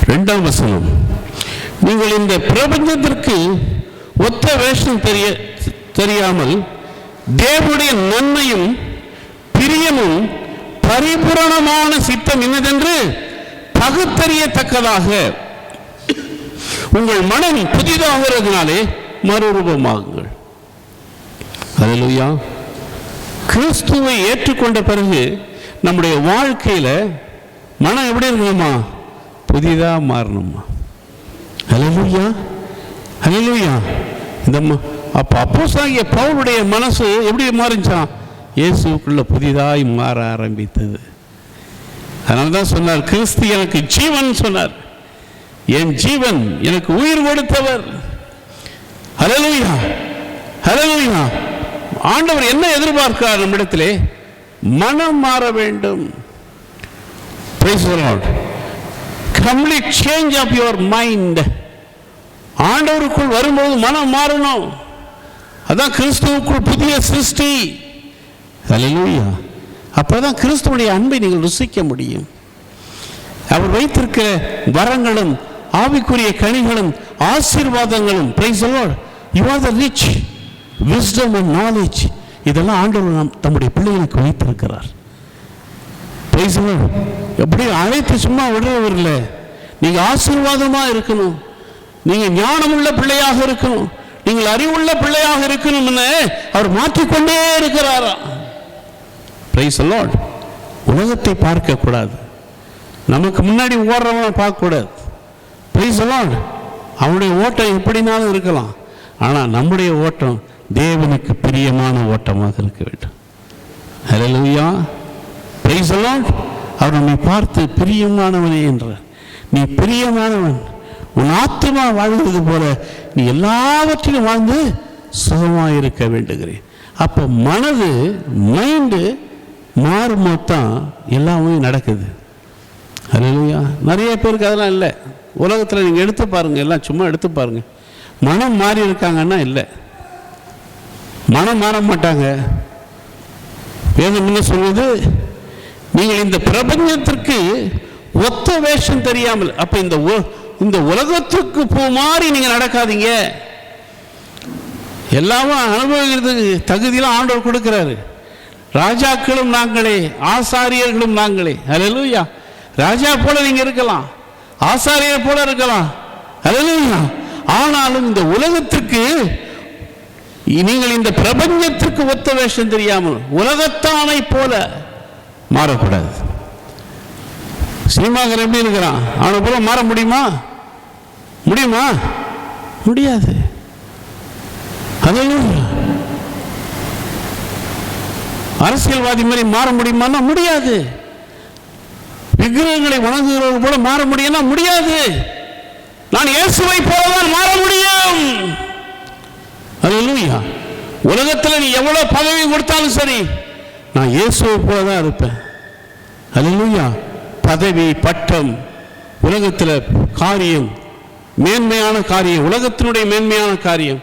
இரண்டாம் வசனம், நீங்கள் இந்த பிரபஞ்சத்திற்கு ஒத்த வேஷம் தெரியாமல் தேவனுடைய நன்மையும் பிரியமும் பரிபூரணமான சித்தம் என்னதென்று பகுத்தறியத்தக்கதாக உங்கள் மனம் புதிதாகிறதுனாலே மறுரூபமாகுங்கள். ஹல்லேலூயா. கிறிஸ்துவை ஏற்றுக்கொண்ட பிறகு நம்முடைய வாழ்க்கையில மனம் எப்படி இருக்கணுமா? புதிதா மாறணுமா? ஹல்லேலூயா, ஹல்லேலூயா. இந்த அப்போஸ்தலனாகிய பவுலுடைய மனசு எப்படி மாறிச்சான்? இயேசுக்குள்ள புதிதாய் மாற ஆரம்பித்தது. அதனால தான் சொன்னார், கிறிஸ்து எனக்கு ஜீவன் சொன்னார். என் ஜீவன் எனக்கு உயிர் கொடுத்தவர். ஹல்லேலூயா, ஹல்லேலூயா. ஆண்டவர் என்ன எதிர்பார்க்கிறார் நம்மிடத்திலே? மனம் மாற வேண்டும். Praise the Lord. Complete change of your mind. ஆண்டவருக்குள் வரும்போது மனம் மாறணும். அதான் கிறிஸ்துவுக்குள் புதிய சிருஷ்டி. ஹல்லேலூயா. அப்பதான் கிறிஸ்துவுடைய அன்பை நீங்கள் ருசிக்க முடியும். அவர் வைத்திருக்கிற வரங்களும் ஆவிக்குரிய கனிகளும் ஆசீர்வாதங்களும், price the Lord, you are the rich wisdom and knowledge, இதெல்லாம் ஆண்டவர் தம்முடைய பிள்ளைகளுக்கு வைத்திருக்கிறார். Price the Lord. எப்படி அழைத்து சும்மா விடுறவர் இல்லை. நீங்க ஆசீர்வாதமா இருக்கணும், நீங்க ஞானமுள்ள பிள்ளையாக இருக்கணும், நீங்கள் அறிவுள்ள பிள்ளையாக இருக்கணும்னு அவர் மாற்றிக்கொண்டே இருக்கிறாரா. Price the Lord. உலகத்தை பார்க்க கூடாது, நமக்கு முன்னாடி ஓடுறவனை பார்க்கக்கூடாது. Price the Lord. அவனுடைய ஓட்டம் எப்படினாலும் இருக்கலாம், ஆனால் நம்முடைய ஓட்டம் தேவனுக்கு பிரியமான ஓட்டமாக இருக்க வேண்டும். ஹல்லேலூயா, பிரைஸ் தி லார்ட். அவர் நம்மை பார்த்து பிரியமானவனே என்றார். நீ பிரியமானவன், உன் ஆத்துமா வாழ்வது போல நீ எல்லாவற்றிலும் வாழ்ந்து சுகமாக இருக்க வேண்டுகிறேன். அப்போ மனது மைண்டு மாறும்போது தான் எல்லாமே நடக்குது. ஹல்லேலூயா. நிறைய பேருக்கு அதெல்லாம் இல்லை. உலகத்தில் நீங்கள் எடுத்து பாருங்கள், எல்லாம் சும்மா எடுத்து பாருங்கள், மனம் மாறி இருக்காங்கன்னா இல்லை, மனம் மாற மாட்டாங்க. வேதம் என்ன சொல்வது? நீங்கள் இந்த பிரபஞ்சத்திற்கு ஒத்த வேஷம் தெரியாமல், அப்ப இந்த உலகத்துக்கு போ மாறி நீங்க நடக்காதீங்க. எல்லாமே அனுபவிக்கிறதுக்கு தகுதியெல்லாம் ஆண்டவர் கொடுக்கிறாரு. ராஜாக்களும் நாங்களே, ஆசாரியர்களும் நாங்களே. ஹல்லேலூயா. ராஜா போல நீங்க இருக்கலாம், ஆசாரியர் போல இருக்கலாம். ஹல்லேலூயா. ஆனாலும் இந்த உலகத்திற்கு, நீங்கள் இந்த பிரபஞ்சத்திற்கு ஒத்த வேஷம் தெரியாமல் உலகத்தானை போல மாறக்கூடாது. சினிமாக்காரன் எப்படி இருக்கிறான், அவனை போல மாற முடியுமா? முடியாது. ஹல்லேலூயா. அரசியல்வாதி மாதிரி மாற முடியுமா? முடியாது. விக்கிரகங்களை வணங்குகிறவர்கள் போல மாற முடியும்னா முடியாது. நான் இயேசுவை போலதான் மாற முடியும். ஹல்லேலூயா. உலகத்தில் நீ எவ்வளவு பதவி கொடுத்தாலும் சரி, நான் இயேசுவை போலதான் இருப்பேன். ஹல்லேலூயா. பதவி, பட்டம், உலகத்தில் காரியம், மேன்மையான காரியம், உலகத்தினுடைய மேன்மையான காரியம்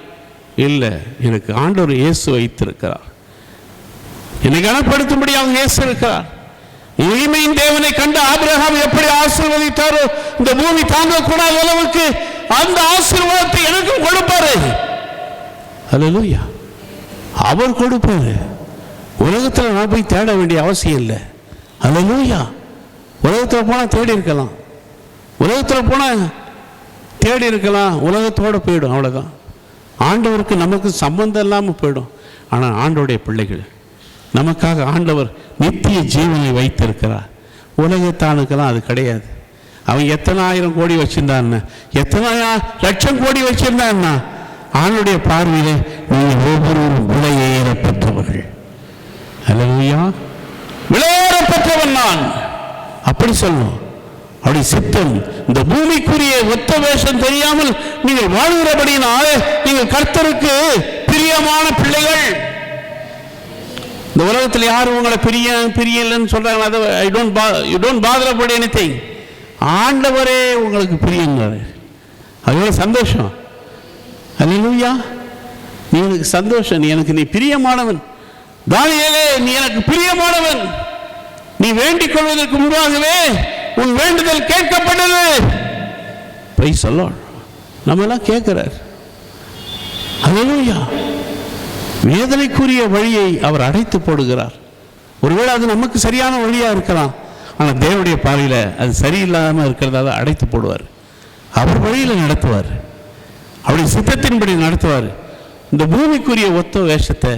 இல்லை. எனக்கு ஆண்டவர் இயேசு வைத்திருக்கிறார். என்னை கனப்படுத்தும்படியாக இயேசு இருக்கிறார். மகிமையின் தேவனை கண்டு ஆபிரகாம் எப்படி ஆசீர்வதித்தாரோ, இந்த பூமி தாங்கக்கூடாத அளவுக்கு அந்த ஆசீர்வாதத்தை எனக்கும் கொடுப்பாரு. ஹல்லேலூயா. அவர் கொடுப்பாரு. உலகத்தில் நான் போய் தேட வேண்டிய அவசியம் இல்லை. ஹல்லேலூயா. உலகத்தில் போனால் தேடி இருக்கலாம், உலகத்தில் போனால் தேடி இருக்கலாம், உலகத்தோடு போயிடும், அவ்வளோதான். ஆண்டவருக்கு நமக்கு சம்பந்தம் இல்லாமல் போயிடும். ஆனால் ஆண்டவருடைய பிள்ளைகள் நமக்காக ஆண்டவர் நித்திய ஜீவனை வைத்திருக்கிறார். உலகத்தானுக்கெல்லாம் அது கிடையாது. அவன் எத்தனை ஆயிரம் கோடி வச்சிருந்தான்னு, எத்தனை லட்சம் கோடி வச்சிருந்தான்னா, ஆண்டுடைய பார்வையிலே நீங்கள் ஒவ்வொருவரும் விலையேறப்பட்டவர்கள். ஹல்லேலூயா. விலையேறப்பட்டவன் நான், அப்படி சொல்லணும். அப்படி சித்தம் இந்த பூமிக்குரிய ஒத்த வேஷம் தெரியாமல் நீங்கள் வாழ்கிறபடியினால் நீங்கள் கர்த்தருக்கு பிரியமான பிள்ளைகள். இந்த உலகத்தில் யாரும் உங்களை பிரியலன்னு சொல்றாங்க. அதை you don't father about anything. ஆண்டவரே உங்களுக்கு பிரியங்கிறார். அது எவ்வளவு சந்தோஷம். அல்லேலூயா. நீ எனக்கு சந்தோஷம், நீ பிரியமானவன். தானியேலே, நீ எனக்கு பிரியமானவன். நீ வேண்டிக் கொள்வதற்கு முன்பாகவே உன் வேண்டுதல் கேட்கப்பட்டது. Price the Lord. நம்ம எல்லாம் கேட்கிறார். அல்லேலூயா. வேதனைக்குரிய வழியை அவர் அடைத்து போடுகிறார். ஒருவேளை அது நமக்கு சரியான வழியா இருக்கலாம், ஆனால் தேவனுடைய பார்வையில் அது சரியில்லாமல் இருக்கிறதால அடைத்து போடுவார். அவர் வழியில் நடத்துவார், அவருடைய சித்தத்தின்படி நடத்துவார். இந்த பூமிக்குரிய ஒத்த வேஷத்தை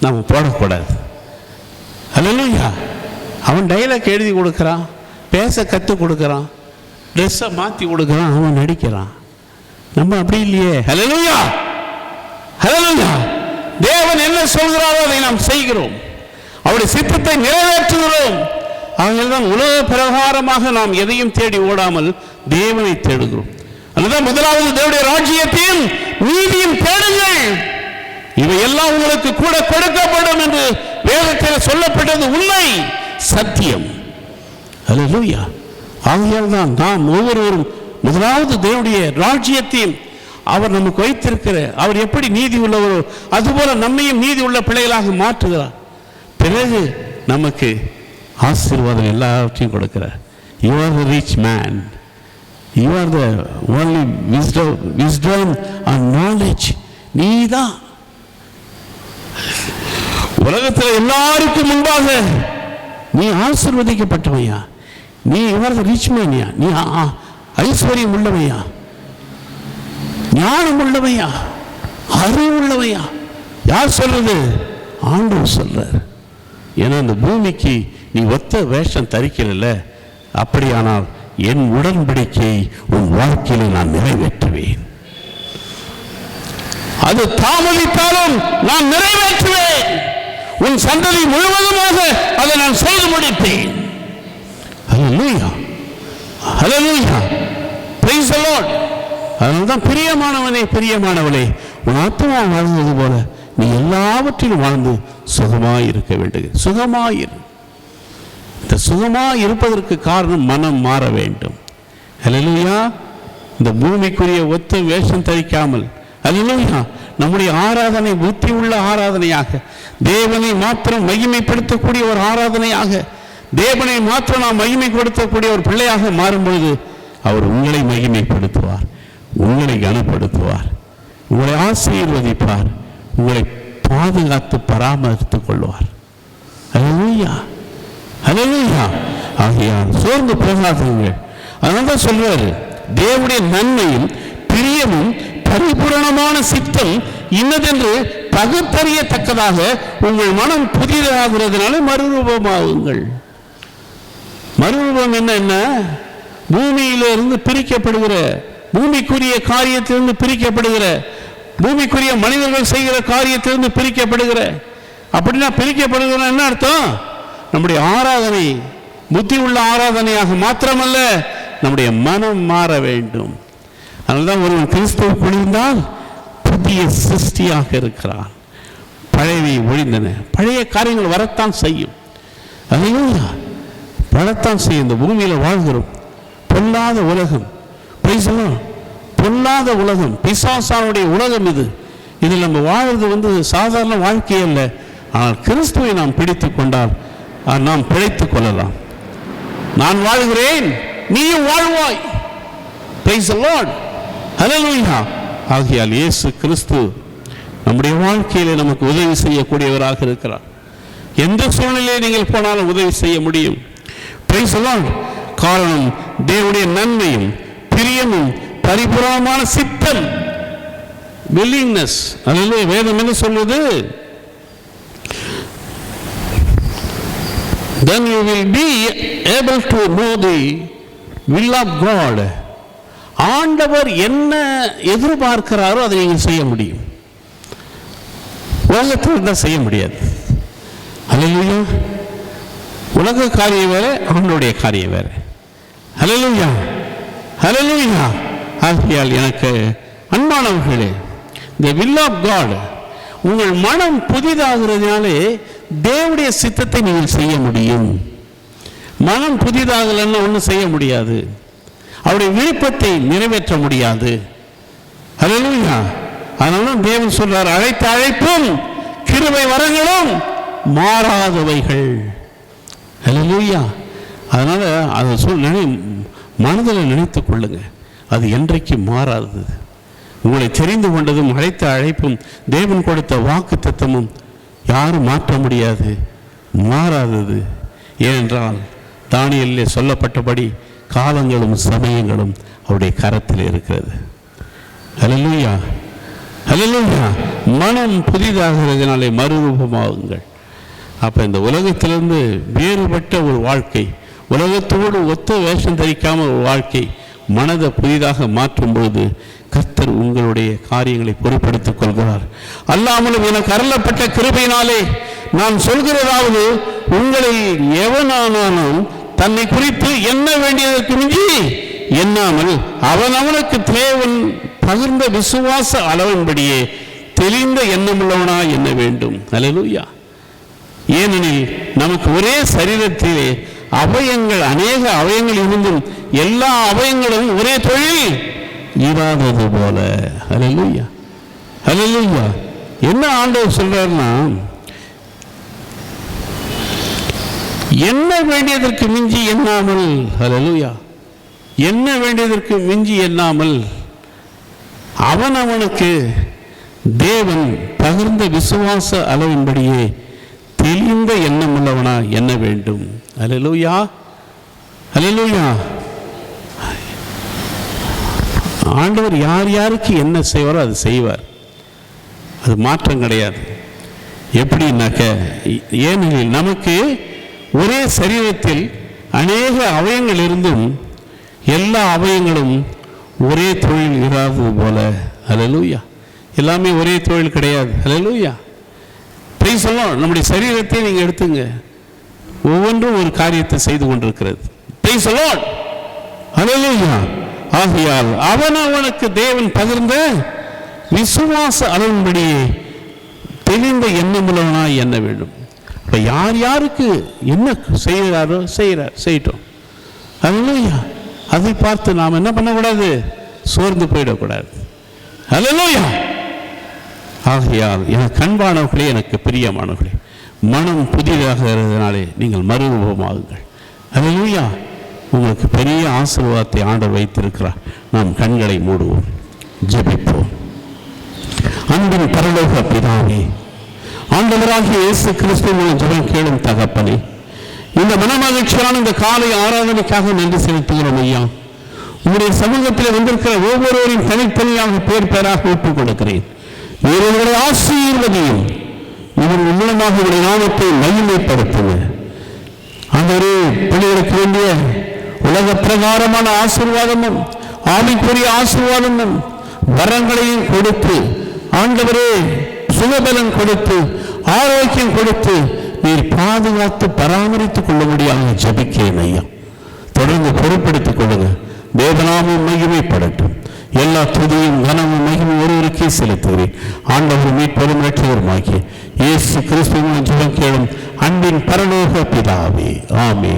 நாம் போடக்கூடாது. அல்லேலூயா. அவன் டைலாக் எழுதி கொடுக்குறான், பேச கற்றுக் கொடுக்குறான், ட்ரெஸ்ஸை மாற்றி கொடுக்குறான், அவன் நடிக்கிறான். நம்ம அப்படி இல்லையே. அல்லேலூயா. அல்லேலூயா. தேவன் என்ன சொல்கிறாரோ அதை நாம் செய்கிறோம், அவருடைய சித்தத்தை நிறைவேற்றுகிறோம். ஆகையால்தான் உலக பிரகாரமாக நாம் எதையும் தேடி ஓடாமல் தேவனை தேடுகிறோம். அதுதான் முதலாவது தேவனுடைய ராஜ்யத்தையும் நீதியும் தேடுங்கள், இவை எல்லாம் உங்களுக்கு கூட கொடுக்கப்படும் என்று வேதத்தில் சொல்லப்பட்டது உண்மை, சத்தியம். அல்லேலூயா. ஆகையால் தான் நாம் ஒவ்வொருவரும் முதலாவது தேவனுடைய ராஜ்யத்தையும் அவர் நமக்கு வைத்திருக்கிற அவர் எப்படி நீதி உள்ளவரோ அதுபோல நம்மையும் நீதி உள்ள பிள்ளைகளாக மாற்றுகிறார். பிறகு நமக்கு ஆசீர்வாதம் எல்லாவற்றையும் கொடுக்கிறார். You are the rich man, you are the only wisdom and knowledge. நீ தான் உலகத்தில் எல்லாருக்கும் முன்பாக நீ ஆசீர்வதிக்கப்பட்டவையா, நீ யூ ஆர் த ரிச் மேன்யா, நீ ஐஸ்வர்யம் உள்ளவையா, ஞானம் உள்ளவையா, அறிவு உள்ளவையா. யார் சொல்றது? ஆண்டவர் சொல்றார். ஏன்னா இந்த பூமிக்கு நீ ஒத்த வேஷம் தரிக்கல, அப்படியானால் என் உடன்படிக்கை உன் வாழ்க்கையில நான் நிறைவேற்றுவேன். அது தாமதித்தாலும் நான் நிறைவேற்றுவேன். உன் சந்ததி முழுவதுமாக அதை நான் செய்து முடிப்பேன். ஹல்லேலூயா. ஹல்லேலூயா. Praise the Lord. அதனால்தான் பிரியமானவனே, பிரியமானவளே, உன் ஆத்மா வாழ்ந்தது போல நீ எல்லாவற்றிலும் வாழ்ந்து சுகமாய் இருக்க வேண்டும். சுகமாயிரு. இந்த சுகமாய் இருப்பதற்கு காரணம் மனம் மாற வேண்டும். ஹல்லேலூயா. இந்த பூமிக்குரிய ஒத்த வேஷம் தரிக்காமல், ஹல்லேலூயா, நம்முடைய ஆராதனை புத்தி உள்ள ஆராதனையாக, தேவனை மாத்திரம் மகிமைப்படுத்தக்கூடிய ஒரு ஆராதனையாக, தேவனை மாத்திரம் நாம் மகிமைப்படுத்தக்கூடிய ஒரு பிள்ளையாக மாறும்பொழுது அவர் உங்களை மகிமைப்படுத்துவார், உங்களை கனப்படுத்துவார், உங்களை ஆசீர்வதிப்பார், உங்களை பாதுகாத்து பராமரித்துக் கொள்வார். ஹல்லேலூயா. ஹல்லேலூயா. ஆகையால் சோர்ந்து போகாதீர்கள். அதனால்தான் சொல்வாரு, தேவனுடைய நன்மையும் பிரியமும் பரிபூரணமான சித்தம் இன்னதென்று பகுத்தறியத்தக்கதாக உங்கள் மனம் புதிதாகிறதுனால மறுரூபமாகுங்கள். மறுரூபம் என்ன? பூமியிலிருந்து பிரிக்கப்படுகிற, பூமிக்குரிய காரியத்திலிருந்து பிரிக்கப்படுகிற, பூமிக்குரிய மனிதர்கள் செய்கிற காரியத்திலிருந்து பிரிக்கப்படுகிற. அப்படின்னா பிரிக்கப்படுகிற என்ன அர்த்தம்? நம்முடைய ஆராதனை புத்தி உள்ள ஆராதனையாக மாத்திரமல்ல, நம்முடைய மனம் மாற வேண்டும். அதனால்தான் ஒருவன் கிறிஸ்துவுக்குள் இருந்தால் புதிய சிருஷ்டியாக இருக்கிறான். பழையவை ஒழிந்தன. பழைய காரியங்கள் வரத்தான் செய்யும். அல்லேலூயா. வரத்தான் செய்யும். இந்த பூமியில் வாழ்கிறோம். பொல்லாத உலகம், பொல்லாத உலகம், பிசாசானுடைய உலகம் இது. இதில் நம்ம வாழ்றது சாதாரண வாழ்க்கை அல்ல. ஆனால் கிறிஸ்துவை நாம் பிடித்து கொண்டால் நாம் பிழைத்துக் கொள்ளலாம். நான் வாழ்கிறேன், நீயும் வாழ்வாய். Praise the Lord. ஹல்லேலூயா. ஆகையால் இயேசு கிறிஸ்து நம்முடைய வாழ்க்கையிலே நமக்கு உதவி செய்யக்கூடியவராக இருக்கிறார். எந்த சூழ்நிலையை நீங்கள் போனாலும் உதவி செய்ய முடியும். Price the Lord. காரணம் தேவனுடைய நன்மையும் பிரியமும் பரிபூரணமான சித்தம், வில்லிங்னஸ். அல்லேலூயா. வேதம் என்ன சொல்லுது? Then you will be able to know the will of God. ஆண்டவர் என்ன எதிர்பார்க்கிறாரோ அதை நீங்கள் செய்ய முடியும். உலகத்தில் தான் செய்ய முடியாது. ஹல்லேலூயா. உலக காரியம் வேற, ஆண்டவருடைய காரியம் வேற. ஹல்லேலூயா. ஹல்லேலூயா. ஆகையால் எனக்கு அன்பானவர்களே, the will of God, உங்கள் மனம் புதிதாகிறதுனாலே தேவனுடைய சித்தத்தை நீங்கள் செய்ய முடியும். மனம் புதிதாகலன்னா ஒன்றும் செய்ய முடியாது. அவருடைய விருப்பத்தை நிறைவேற்ற முடியாது. ஹல்லேலூயா. அதனால தேவன் சொல்றார், அழைத்த அழைப்பும் கிருபை வரங்களும் மாறாதவைகள். ஹல்லேலூயா. அதனால அதை மனதில் நினைத்துக் கொள்ளுங்க, அது என்றைக்கு மாறாதது. உங்களை தெரிந்து கொண்டதும் அழைத்த அழைப்பும் தேவன் கொடுத்த வாக்கு தத்தமும் யாரும் மாற்ற முடியாது, மாறாதது. ஏனென்றால் தானியேலிலே சொல்லப்பட்டபடி காலங்களும் சமயங்களும் அவருடைய கரத்தில் இருக்கிறது. ஹல்லேலூயா, ஹல்லேலூயா. மனம் புதிதாகிறதுனாலே மறுரூபமாகுங்கள். அப்போ இந்த உலகத்திலிருந்து வேறுபட்ட ஒரு வாழ்க்கை, உலகத்தோடு ஒத்த வேஷம் தரிக்காமல் ஒரு வாழ்க்கை, மனதை புதிதாக மாற்றும் பொழுது கர்த்தர் உங்களுடைய காரியங்களை பொறுப்படுத்திக் கொள்கிறார். அல்லாமலும் எனக்கு அருளப்பட்ட கிருபையினாலே நான் சொல்கிறதாவது, உங்களில் எவனானாலும் தன்னை குறித்து எண்ண வேண்டியதற்கு மிஞ்சி எண்ணாமல் அவனுக்கு தேவன் பகிர்ந்த விசுவாச அளவின்படியே தெளிந்த எண்ணமுள்ளவனா எண்ண வேண்டும். அல்லேலூயா. ஏனெனில் நமக்கு ஒரே சரீரத்திலே அவயங்கள், அநேக அவயங்கள் இருந்தும் எல்லா அவயங்களும் ஒரே தொழில் இராதது போல. அல்லேலூயா, அல்லேலூயா. என்ன ஆண்டவர் சொல்றாருன்னா, என்ன வேண்டியதற்கு மிஞ்சி எண்ணாமல், அல்லேலூயா, என்ன வேண்டியதற்கு மிஞ்சி எண்ணாமல் அவனுக்கு தேவன் பகிர்ந்த விசுவாச அளவின்படியே தெளிந்த எண்ணம் உள்ளவனா என்ன வேண்டும். அல்லேலூயா, அல்லேலூயா. ஆண்டவர் யார் யாருக்கு என்ன செய்வாரோ அது செய்வார், அது மாற்றம் கிடையாது. எப்படின்னாக்க, ஏனெனில் நமக்கு ஒரே சரீரத்தில் அநேக அவயங்கள் இருந்தும் எல்லா அவயங்களும் ஒரே தொழில் இராதது போல. அல்லேலூயா. எல்லாமே ஒரே தொழில் கிடையாது. அல்லேலூயா. Praise the Lord. நம்முடைய சரீரத்தை நீங்கள் எடுத்துங்க, ஒவ்வொன்றும் ஒரு காரியத்தை செய்து கொண்டிருக்கிறது. Praise the Lord. அல்லேலூயா. ஆகையால் அவனுக்கு தேவன் பகிர்ந்த விசுவாச அளவின்படியே தெளிந்த எண்ணமுள்ளவனா என்ன வேண்டும். இப்போ யார் யாருக்கு என்ன செய்கிறாரோ செய்யட்டும். அல்லேலூயா. அதை பார்த்து நாம் என்ன பண்ணக்கூடாது, சோர்ந்து போயிடக்கூடாது. அல்லேலூயா. ஆகையால் எனக்கு அன்பானவர்களே, எனக்கு பிரியமானவர்களே, மனம் புதிதாகிறதுனாலே நீங்கள் மறுரூபமாகுங்கள். அல்லேலூயா. உங்களுக்கு பெரிய ஆசீர்வாதத்தை ஆண்டவர் வைத்திருக்கிறார். நாம் கண்களை மூடுவோம், ஜெபிப்போம். அன்பின் பரலோக பிதாவே, ஆண்டவராகிய இயேசு கிறிஸ்துவின் ஜெபம் கேளும் தகப்பனே, இந்த மனமகிழ்ச்சியான இந்த காலை ஆராதனைக்காக நன்றி செலுத்துகிறோம் ஐயா. உங்களுடைய சமூகத்தில் வந்திருக்கிற ஒவ்வொருவரையும் தனித்தனியாக பேர் பேராக ஒப்புக் கொடுக்கிறேன். இவர்களுடைய ஆசீர்வதியும் இவர்கள் மூலமாக உங்களுடைய நாமத்தை மகிமைப்படுத்துங்க. ஆண்டவரே, பிள்ளைகளுக்கு வேண்டிய உலக பிரகாரமான ஆசீர்வாதமும் ஆவிக்குரிய ஆசீர்வாதமும் வரங்களையும் கொடுத்து, ஆண்டவரே சுகபலன் கொடுத்து, ஆரோக்கியம் கொடுத்து நீர் பாதுகாத்து பராமரித்துக் கொள்ள முடியாத ஜபிக்கிறேன் ஐயா. தொடர்ந்து பொறுப்படுத்திக் கொள்ளுங்க. தேவநாமம் மகிமைப்படட்டும். எல்லா துதியும் கனமும் மகிமை ஒருவருக்கே செலுத்துகிறேன். ஆண்டவர் மீட்பதும் இரட்சகருமாகிய இயேசு கிறிஸ்துவின் ஜெபம் கேளும் அன்பின் பரலோக பிதாவே, ஆமென்.